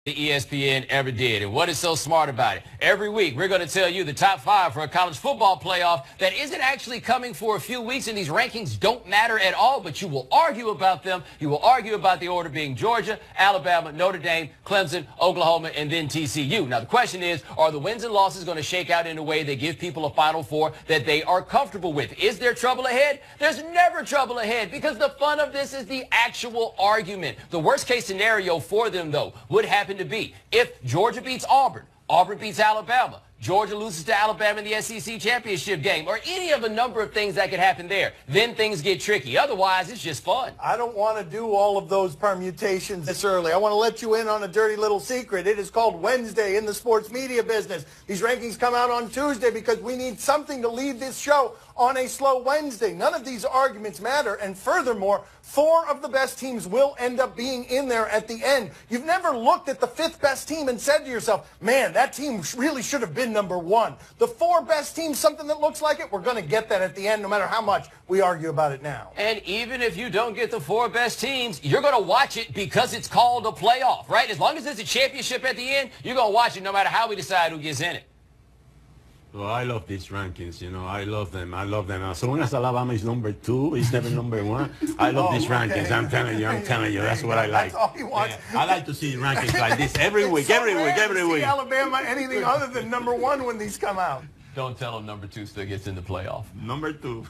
the ESPN ever did. And what is so smart about it? Every week, we're going to tell you the top 5 for a college football playoff that isn't actually coming for a few weeks, and these rankings don't matter at all, but you will argue about them. You will argue about the order being Georgia, Alabama, Notre Dame, Clemson, Oklahoma, and then TCU. Now, the question is, are the wins and losses going to shake out in a way that give people a Final Four that they are comfortable with? Is there trouble ahead? There's never trouble ahead, because the fun of this is the actual argument. The worst case scenario for them, though, would happen to be if Georgia beats Auburn, Auburn beats Alabama, Georgia loses to Alabama in the SEC championship game, or any of a number of things that could happen there. Then things get tricky. Otherwise, it's just fun. I don't want to do all of those permutations this early. I want to let you in on a dirty little secret. It is called Wednesday in the sports media business. These rankings come out on Tuesday because we need something to lead this show on a slow Wednesday. None of these arguments matter, and furthermore, 4 of the best teams will end up being in there at the end. You've never looked at the 5th best team and said to yourself, man, that team really should have been number 1. The 4 best teams, something that looks like it, we're going to get that at the end no matter how much we argue about it now. And even if you don't get the 4 best teams, you're going to watch it because it's called a playoff, right? As long as there's a championship at the end, you're going to watch it no matter how we decide who gets in it. Well, I love these rankings, you know. I love them. I love them. As long as Alabama is number 2, it's never number 1. I love these rankings. I'm telling you. That's what I like. That's all he wants. Yeah, I like to see rankings like this every week, every week. Alabama anything other than number 1 when these come out. Don't tell them number 2 still gets in the playoff. Number 2.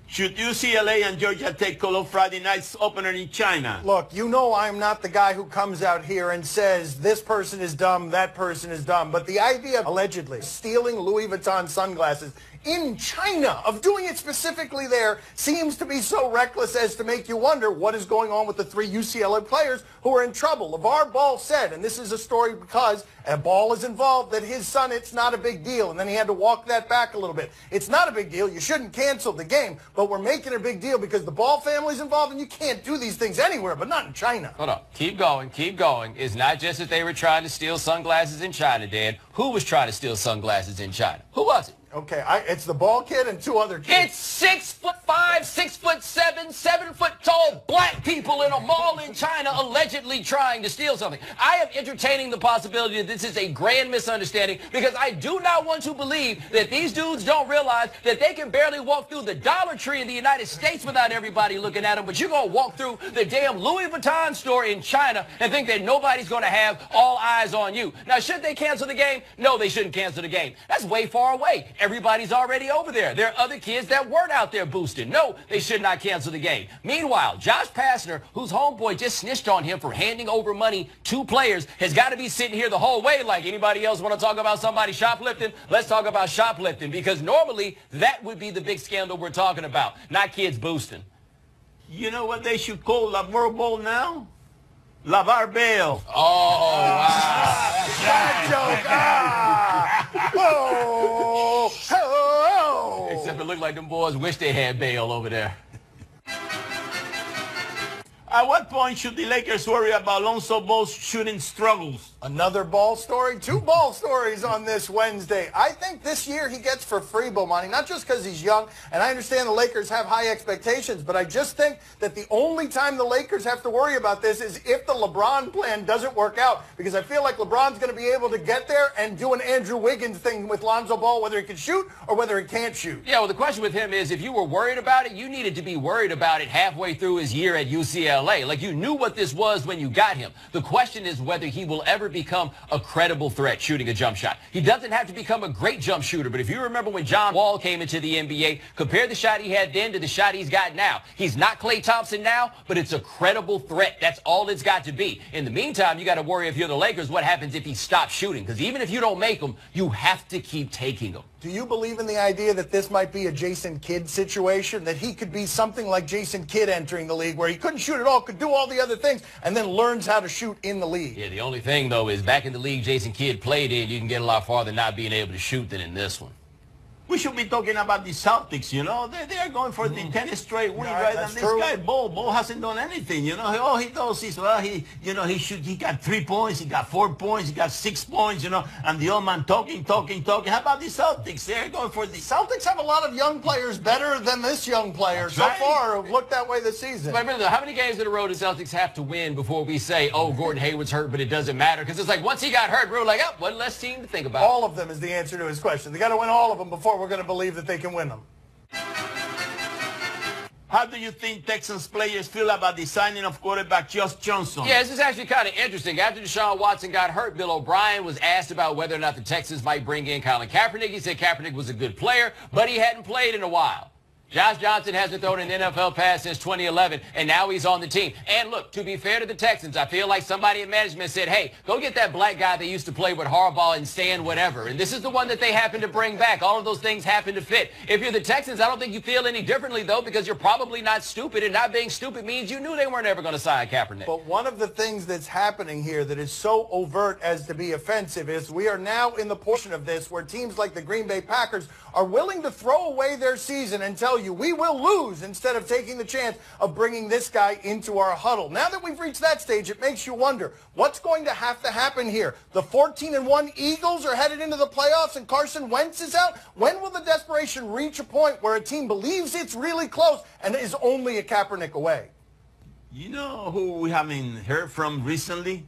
Should UCLA and Georgia Tech call off Friday night's opener in China? Look, you know I'm not the guy who comes out here and says this person is dumb, that person is dumb. But the idea of allegedly stealing Louis Vuitton sunglasses in China, of doing it specifically there, seems to be so reckless as to make you wonder what is going on with the 3 UCLA players who are in trouble. LeVar Ball said, and this is a story because a Ball is involved, that his son, it's not a big deal. And then he had to walk that back a little bit. It's not a big deal. You shouldn't cancel the game. But we're making it a big deal because the Ball family's involved, and you can't do these things anywhere, but not in China. Hold on. Keep going. Keep going. It's not just that they were trying to steal sunglasses in China, Dan. Who was trying to steal sunglasses in China? Who was it? Okay, it's the Ball kid and 2 other kids. It's 6'5", 6'7", 7 foot tall black people in a mall in China allegedly trying to steal something. I am entertaining the possibility that this is a grand misunderstanding because I do not want to believe that these dudes don't realize that they can barely walk through the Dollar Tree in the United States without everybody looking at them, but you're going to walk through the damn Louis Vuitton store in China and think that nobody's going to have all eyes on you. Now, should they cancel the game? No, they shouldn't cancel the game. That's way far away. Everybody's already over there. There are other kids that weren't out there boosting. No, they should not cancel the game. Meanwhile, Josh Pastner, whose homeboy just snitched on him for handing over money to players, has got to be sitting here the whole way like anybody else want to talk about somebody shoplifting? Let's talk about shoplifting, because normally that would be the big scandal we're talking about, not kids boosting. You know what they should call LaVar Ball now? LaVar Bale. Oh, wow. Bad joke. Whoa. Oh. Except it looked like them boys wish they had Bale over there. At what point should the Lakers worry about Lonzo Ball's shooting struggles? Another Ball story, 2 Ball stories on this Wednesday. I think this year he gets for free, Bomani, not just because he's young, and I understand the Lakers have high expectations, but I just think that the only time the Lakers have to worry about this is if the LeBron plan doesn't work out, because I feel like LeBron's going to be able to get there and do an Andrew Wiggins thing with Lonzo Ball, whether he can shoot or whether he can't shoot. Yeah, well, the question with him is if you were worried about it, you needed to be worried about it halfway through his year at UCLA. Like, you knew what this was when you got him. The question is whether he will ever become a credible threat shooting a jump shot. He doesn't have to become a great jump shooter, but if you remember when John Wall came into the NBA, compare the shot he had then to the shot he's got now. He's not Klay Thompson now, but it's a credible threat. That's all it's got to be. In the meantime, you got to worry if you're the Lakers what happens if he stops shooting, because even if you don't make them, you have to keep taking them. Do you believe in the idea that this might be a Jason Kidd situation, that he could be something like Jason Kidd entering the league, where he couldn't shoot at all, could do all the other things, and then learns how to shoot in the league? Yeah, the only thing, though, is back in the league Jason Kidd played in, you can get a lot farther not being able to shoot than in this one. We should be talking about the Celtics, you know. They are going for the 10th straight win, right? And this guy, Bo hasn't done anything, you know. All he does is, well, he got 3 points, he got 4 points, he got 6 points, you know. And the old man talking. How about the Celtics? They're going for the... Celtics have a lot of young players better than this young player so far who've looked that way this season. But remember, how many games in a row do Celtics have to win before we say, oh, Gordon Hayward's hurt, but it doesn't matter? Because it's like, once he got hurt, we were like, oh, one less team to think about. All of them is the answer to his question. They got to win all of them before we're going to believe that they can win them. How do you think Texans players feel about the signing of quarterback Josh Johnson? Yeah, this is actually kind of interesting. After Deshaun Watson got hurt, Bill O'Brien was asked about whether or not the Texans might bring in Colin Kaepernick. He said Kaepernick was a good player, but he hadn't played in a while. Josh Johnson hasn't thrown an NFL pass since 2011, and now he's on the team. And look, to be fair to the Texans, I feel like somebody in management said, hey, go get that black guy that used to play with Harbaugh and Stan whatever. And this is the one that they happen to bring back. All of those things happen to fit. If you're the Texans, I don't think you feel any differently, though, because you're probably not stupid, and not being stupid means you knew they weren't ever going to sign Kaepernick. But one of the things that's happening here that is so overt as to be offensive is we are now in the portion of this where teams like the Green Bay Packers are willing to throw away their season and tell you we will lose instead of taking the chance of bringing this guy into our huddle. Now that we've reached that stage, it makes you wonder what's going to happen here. The 14-1 Eagles are headed into the playoffs and Carson Wentz is out. When will the desperation reach a point where a team believes it's really close and is only a Kaepernick away? You know who we haven't heard from recently?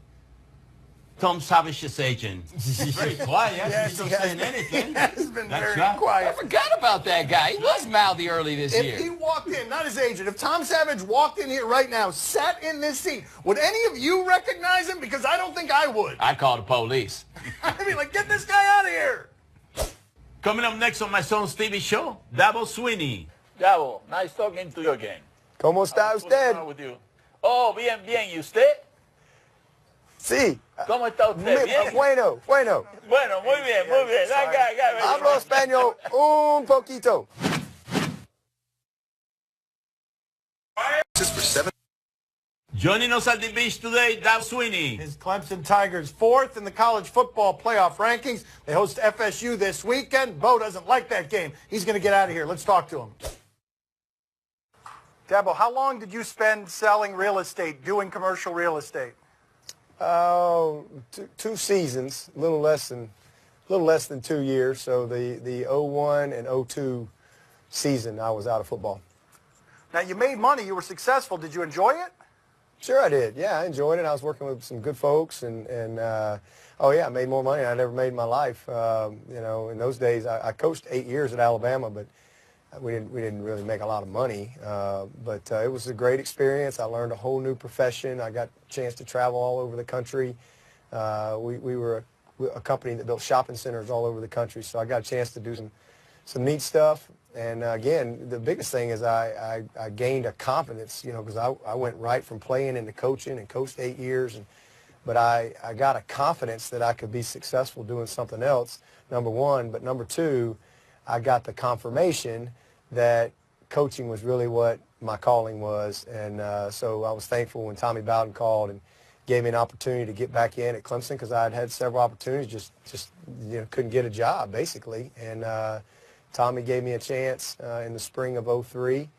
Tom Savage's agent. He's very quiet. Yes, he hasn't saying anything. He has been very quiet. I forgot about that guy. He was mouthy early this year. If he walked in, not his agent, if Tom Savage walked in here right now, sat in this seat, would any of you recognize him? Because I don't think I would. I'd call the police. I'd be like, get this guy out of here. Coming up next on my son's TV show, Dabo Swinney. Dabo, nice talking to you again. ¿Cómo está usted? With you? Oh, bien, bien. ¿Y usted? Sí. ¿Cómo está usted? ¿Bien? Bueno. Bueno, muy bien, muy bien. Hablo español un poquito. Joining us at the beach today, Dabo Swinney. His Clemson Tigers 4th in the college football playoff rankings. They host FSU this weekend. Bo doesn't like that game. He's going to get out of here. Let's talk to him. Dabo, how long did you spend selling real estate, doing commercial real estate? 2 seasons, a little less than 2 years. So the 01 and 02 season, I was out of football. Now you made money. You were successful. Did you enjoy it? Sure, I did. Yeah, I enjoyed it. I was working with some good folks, and oh yeah, I made more money than I'd ever made in my life. You know, in those days, I coached 8 years at Alabama, but we didn't really make a lot of money. But it was a great experience. I learned a whole new profession. I got a chance to travel all over the country. We were a company that built shopping centers all over the country, so I got a chance to do some neat stuff. And again, the biggest thing is I gained a confidence, you know, because I went right from playing into coaching and coached 8 years. But I got a confidence that I could be successful doing something else, number one. But number two, I got the confirmation that coaching was really what my calling was. And so I was thankful when Tommy Bowden called and gave me an opportunity to get back in at Clemson, because I had several opportunities, just you know, couldn't get a job, basically. And Tommy gave me a chance in the spring of '03,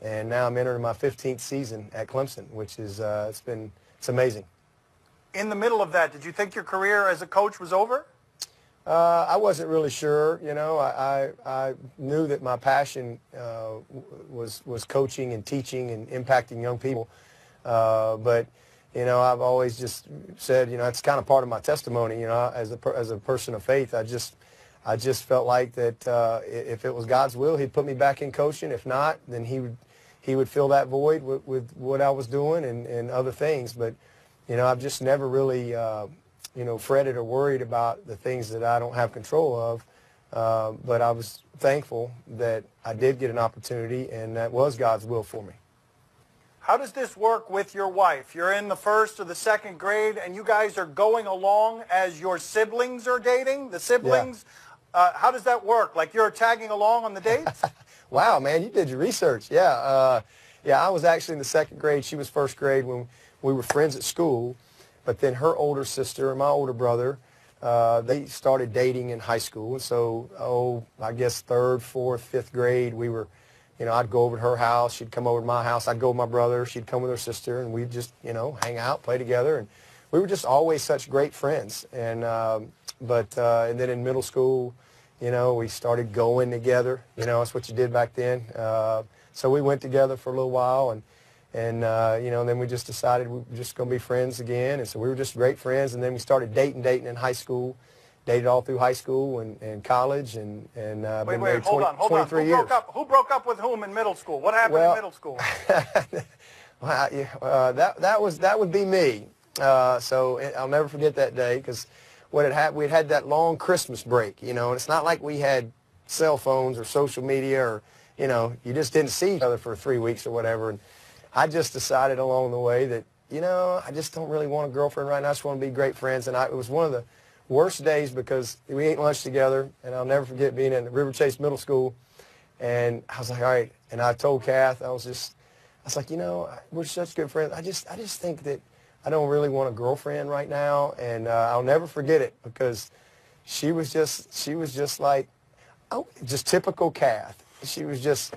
and now I'm entering my 15th season at Clemson, which is it's amazing. In the middle of that, did you think your career as a coach was over? I wasn't really sure. You know, I knew that my passion was coaching and teaching and impacting young people, but you know, I've always just said, you know, it's kind of part of my testimony. You know, as a person of faith, I just felt like that if it was God's will, He'd put me back in coaching. If not, then He would fill that void with what I was doing and other things. But you know, I've just never really you know, fretted or worried about the things that I don't have control of. But I was thankful that I did get an opportunity, and that was God's will for me. How does this work with your wife? You're in the 1st or the 2nd grade, and you guys are going along as your siblings are dating? The siblings? Yeah. How does that work? Like you're tagging along on the dates? Wow, man, you did your research. Yeah, yeah. I was actually in the 2nd grade. She was 1st grade when we were friends at school. But then her older sister and my older brother They started dating in high school, and so, I guess 3rd, 4th, 5th grade, we were, I'd go over to her house, she'd come over to my house, I'd go with my brother, she'd come with her sister, and we'd just, hang out, play together, and we were just always such great friends. And and then in middle school, we started going together. That's what you did back then. So we went together for a little while, and then we just decided we were just going to be friends again. And so we were just great friends. And then we started dating in high school, dated all through high school and college, and been married 23 years. Who broke up with whom in middle school? What happened in middle school? That would be me. So I'll never forget that day, because what had happened, we'd had that long Christmas break, and it's not like we had cell phones or social media, or you just didn't see each other for 3 weeks or whatever. And I just decided along the way that, I just don't really want a girlfriend right now. I just want to be great friends. And it was one of the worst days, because we ate lunch together, and I'll never forget being in River Chase Middle School. And I was like, all right. And I told Kath, I was like, we're such good friends. I just think that I don't really want a girlfriend right now. And I'll never forget it, because she was just like, oh, just typical Kath. She was just,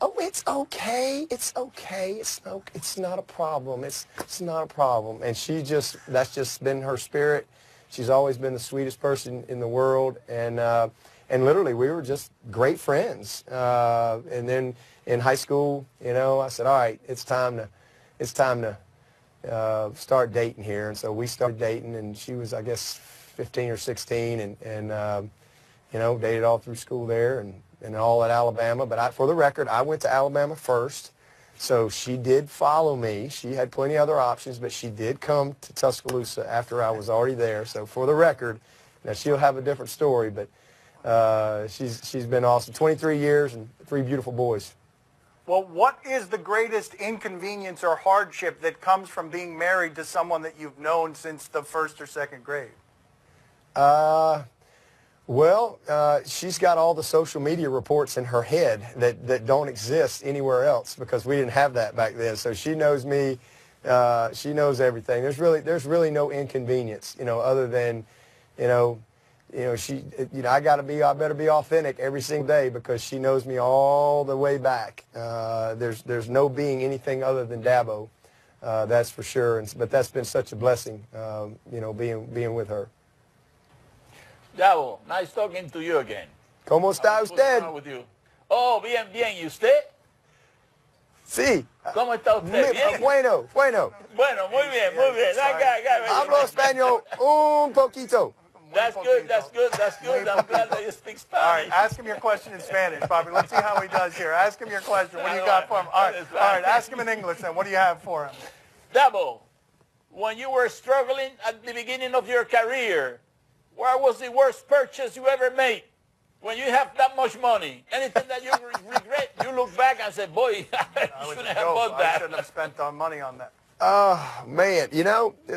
oh, it's okay. It's okay. It's not a problem. It's not a problem. And that's just been her spirit. She's always been the sweetest person in the world. And literally, we were just great friends. And then in high school, I said, all right, it's time to start dating here. And so we started dating, and she was, I guess, 15 or 16, and dated all through school there and all at Alabama. But for the record, I went to Alabama first, so she did follow me. She had plenty of other options, but she did come to Tuscaloosa after I was already there. So for the record, now she'll have a different story, but she's been awesome. 23 years and 3 beautiful boys. Well, what is the greatest inconvenience or hardship that comes from being married to someone that you've known since the 1st or 2nd grade? She's got all the social media reports in her head that don't exist anywhere else, because we didn't have that back then. So she knows me. She knows everything. There's really no inconvenience, other than, I better be authentic every single day, because she knows me all the way back. There's no being anything other than Dabo, that's for sure. But that's been such a blessing, being with her. Dabo, nice talking to you again. ¿Cómo está usted? Oh, bien, ¿y usted? Sí. ¿Cómo está usted? Bien. Bueno. Bueno, muy bien. Hablo español un poquito. That's good. I'm glad that you speak Spanish. All right, ask him your question in Spanish, Bobby. Let's see how he does here. Ask him your question. What do you got for him? All right, ask him in English then. What do you have for him? Dabo, when you were struggling at the beginning of your career, what was the worst purchase you ever made? When you have that much money, anything that you regret, you look back and say, boy, I shouldn't have bought that. I shouldn't have spent money on that. Oh, man,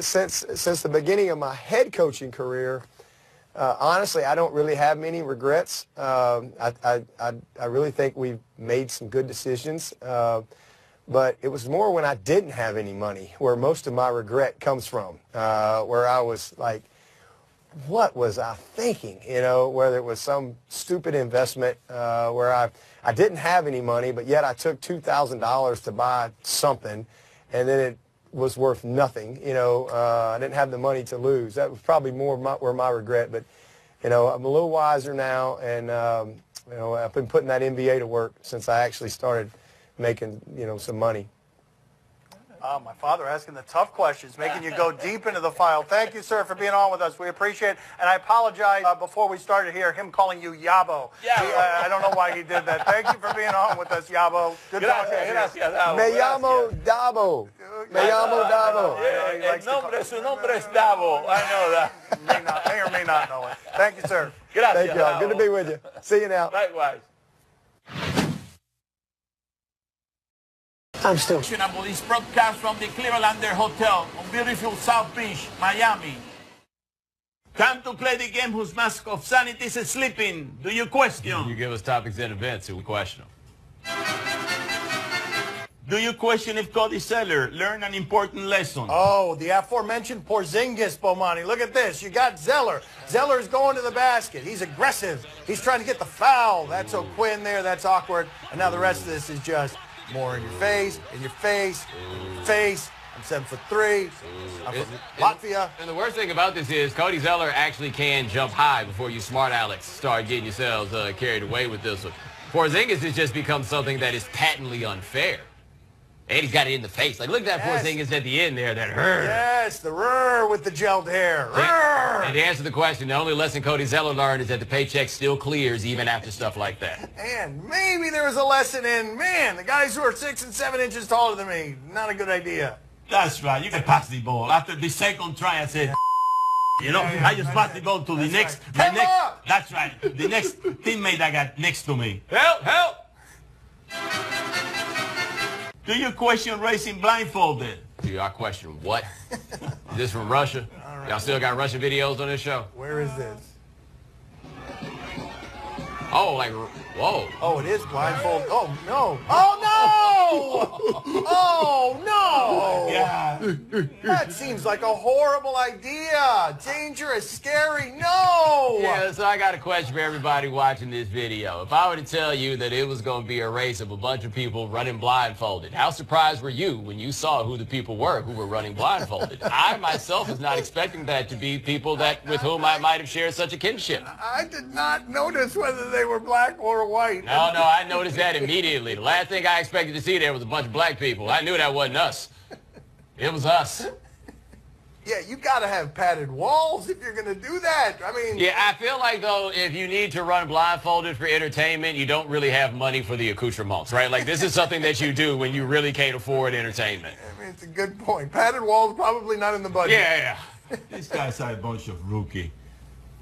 since the beginning of my head coaching career, honestly, I don't really have many regrets. I really think we've made some good decisions. But it was more when I didn't have any money where most of my regret comes from, where I was like, what was I thinking? Whether it was some stupid investment where I didn't have any money, but yet I took $2,000 to buy something, and then it was worth nothing. I didn't have the money to lose. That was probably more where my regret. But I'm a little wiser now, and I've been putting that MBA to work since I actually started making some money. My father asking the tough questions, making you go deep into the file. Thank you, sir, for being on with us. We appreciate it. And I apologize before we started here, him calling you Yabo. I don't know why he did that. Thank you for being on with us, Yabo. Good talking to you. Gracias, Dabo. Me llamo Dabo. Su nombre es Dabo. I know that. May or may not know it. Thank you, sir. Gracias, Thank you. Good to be with you. See you now. Likewise. I'm still. This broadcast from the Clevelander Hotel on beautiful South Beach, Miami. Time to play the game whose mask of sanity is slipping. Do you question? You give us topics and events, and we question them. Do you question if Cody Zeller learned an important lesson? Oh, the aforementioned Porzingis, Bomani. Look at this. You got Zeller. Zeller's going to the basket. He's aggressive. He's trying to get the foul. That's O'Quinn there. That's awkward. And now the rest of this is just more in your face, in your face, in your face. I'm 7'3". I'm from Latvia. And the worst thing about this is Cody Zeller actually can jump high before you smart Alex start getting yourselves carried away with this one. Porzingis has just become something that is patently unfair. And he's got it in the face. Like, look at that Porzingis at the end there, that rrr. Yes, the rrr with the gelled hair. Rrr. And to answer the question, the only lesson Cody Zeller learned is that the paycheck still clears even after stuff like that. And maybe there was a lesson in, man, the guys who are 6 and 7 inches taller than me, not a good idea. That's right. You can pass the ball. After the second try, I said, you know, I just passed the ball to the next. Right. That's right. The next teammate that got next to me. Help, help. Do you question racing blindfolded? Do I question what? Is this from Russia? Y'all still got Russian videos on this show? Where is this? Oh, like, whoa. Oh, it is blindfold. Oh, no. Oh, no! Oh, no! Yeah. That seems like a horrible idea. Dangerous, scary. No! Yeah, so I got a question for everybody watching this video. If I were to tell you that it was going to be a race of a bunch of people running blindfolded, how surprised were you when you saw who the people were who were running blindfolded? I, myself, was not expecting that to be people that with whom I might have shared such a kinship. I did not notice whether they were black or white. No, I noticed that immediately. The last thing I expected to see there was a bunch of black people. I knew that wasn't us. It was us. Yeah, you got to have padded walls if you're going to do that. I mean... Yeah, I feel like, though, if you need to run blindfolded for entertainment, you don't really have money for the accoutrements, right? Like, this is something that you do when you really can't afford entertainment. I mean, it's a good point. Padded walls probably not in the budget. Yeah. These guys are a bunch of rookie.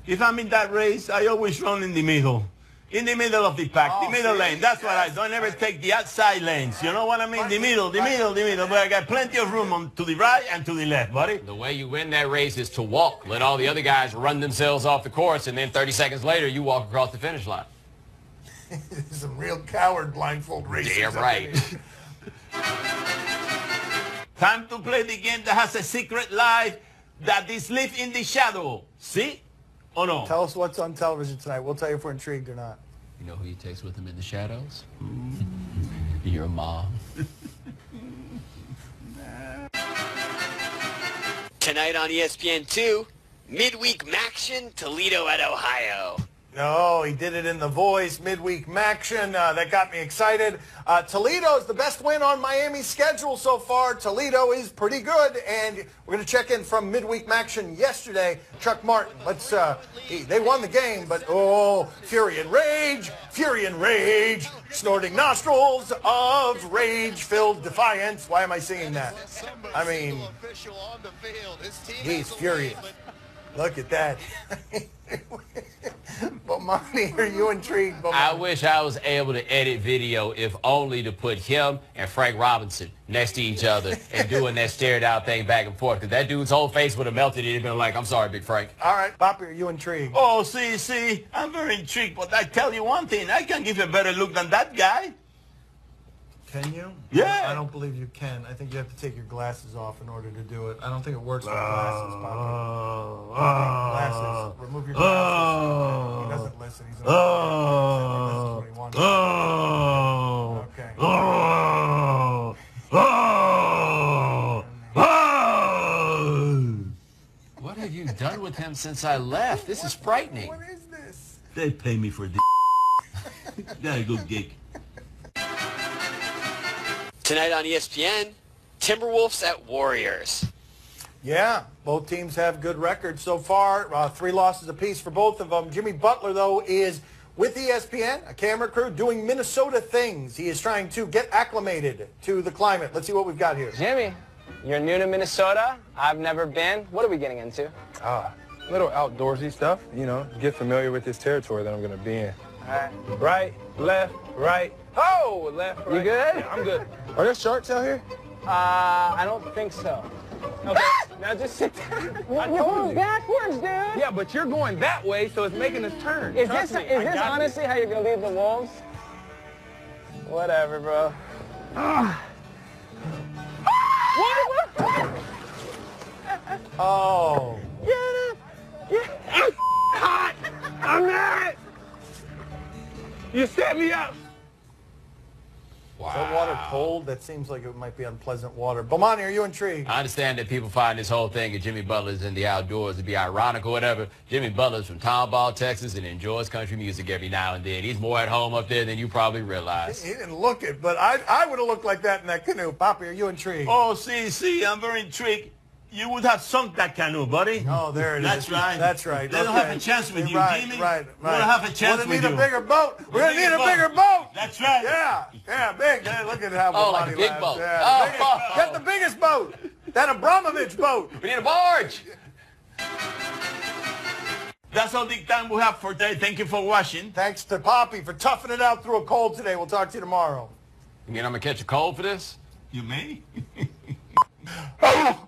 If I'm in that race, I always run in the middle. In the middle of the pack, the middle lane. That's what I don't ever take the outside lanes. You know what I mean? The middle. But I got plenty of room to the right and to the left, buddy. The way you win that race is to walk. Let all the other guys run themselves off the course, and then 30 seconds later, you walk across the finish line. Some real coward blindfold racers. Damn right. Time to play the game that has a secret life that is live in the shadow. See? Oh, no. Tell us what's on television tonight. We'll tell you if we're intrigued or not. You know who he takes with him in the shadows? Your mom. Tonight on ESPN2, midweek Maction, Toledo at Ohio. No, he did it in the voice, midweek Maction. That got me excited. Toledo is the best win on Miami's schedule so far. Toledo is pretty good, and we're going to check in from midweek Maction yesterday. Chuck Martin, they won the game, but fury and rage, snorting nostrils of rage-filled defiance. Why am I singing that? I mean, he's furious. Look at that. Bomani, are you intrigued, Bomani? I wish I was able to edit video if only to put him and Frank Robinson next to each other and doing that stared out thing back and forth. Because that dude's whole face would have melted. He'd have been like, I'm sorry, Big Frank. All right, Boppy, are you intrigued? Oh, see, I'm very intrigued. But I tell you one thing, I can give a better look than that guy. Can you? Yeah. I don't believe you can. I think you have to take your glasses off in order to do it. I don't think it works with glasses, Boppy. Glasses. Remove your glasses. He doesn't listen. He's he listens when he wants to. Okay. What have you done with him since I left? This is frightening. What is this? They pay me for this. Got a good gig. Tonight on ESPN, Timberwolves at Warriors. Yeah, both teams have good records so far. 3 losses apiece for both of them. Jimmy Butler, though, is with ESPN, a camera crew, doing Minnesota things. He is trying to get acclimated to the climate. Let's see what we've got here. Jimmy, you're new to Minnesota. I've never been. What are we getting into? Little outdoorsy stuff, you know, get familiar with this territory that I'm going to be in. All right. Right, left, right. Oh, left, right. You good? Yeah, I'm good. Are there sharks out here? I don't think so. Okay, now just sit down. I told you. Backwards, dude. Yeah, but you're going that way, so it's making us turn. Is Trust this me, I got honestly how you're going to leave the Wolves? Whatever, bro. Oh. I'm hot. I'm mad. You set me up. Is that water cold? That seems like it might be unpleasant water. Bomani, are you intrigued? I understand that people find this whole thing of Jimmy Butler's in the outdoors to be ironic or whatever. Jimmy Butler's from Tomball, Texas, and enjoys country music every now and then. He's more at home up there than you probably realize. He didn't look it, but I would have looked like that in that canoe. Poppy, are you intrigued? Oh, see, I'm very intrigued. You would have sunk that canoe, buddy. Oh, there it That's is. right. That's right. They don't have a chance with you, right, Jimmy. Right. We don't have a chance with you. We're going to need a bigger boat. We're going to need a bigger boat. That's right. Yeah, big. Hey, look at how Oh, like Bomani a big laughs. boat. Yeah, get the biggest boat. That Abramovich boat. We need a barge. That's all the time we have for today. Thank you for watching. Thanks to Poppy for toughing it out through a cold today. We'll talk to you tomorrow. You mean I'm going to catch a cold for this? You may. Oh.